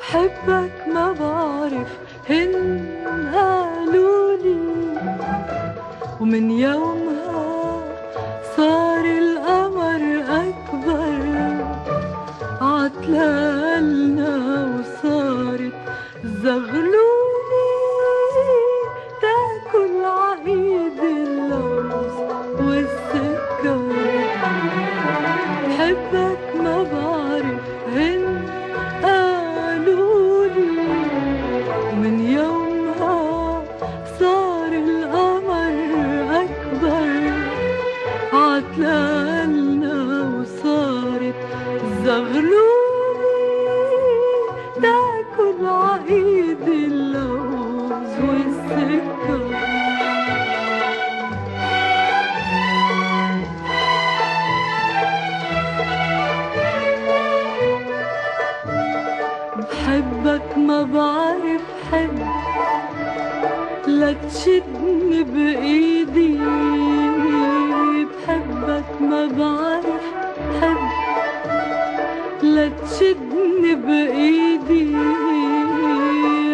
بحبك ما بعرف هن قالولي، ومن يومها صار القمر أكبر، عتلالنا وصارت زغلولي تاكل عقيد اللوز والسكر. بحبك ما بعرف هن من يومها صار القمر أكبر، عتلالنا وصارت زغلولي تاكل عقيد اللوز والسكر. بحبك ما بعرف حب، لا تشدني بإيدي. بحبك ما بعرف حب، لا تشدني بإيدي.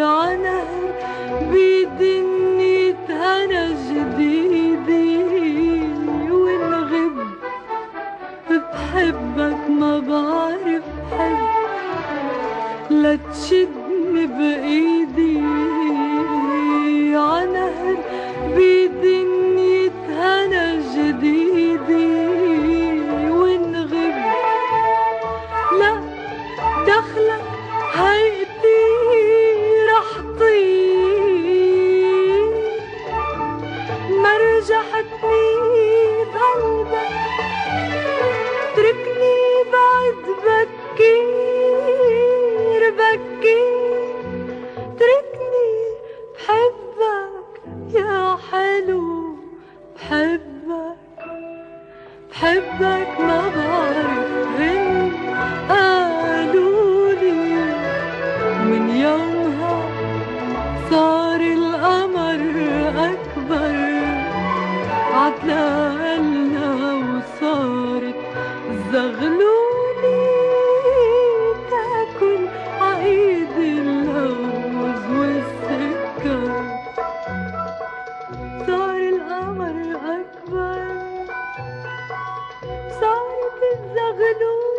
عنهر بيدي إني أنا جديدي ونغب. بحبك ما بعرف حب، لا تشدني بإيدي. عنهر بيدي إني أنا جديدي ونغب. لا دخلك هيئتي رح طير، ما رجحتني بقلبك تركني بعد بكير بكير. تركني بحبك يا حلو، بحبك بحبك ما بعرف هن قالولي. من يومها صار القمر أكبر، عتلالنا وصارت زغلولي تاكل عقيد اللوز والسكر. صار القمر أكبر، صارت الزغلولي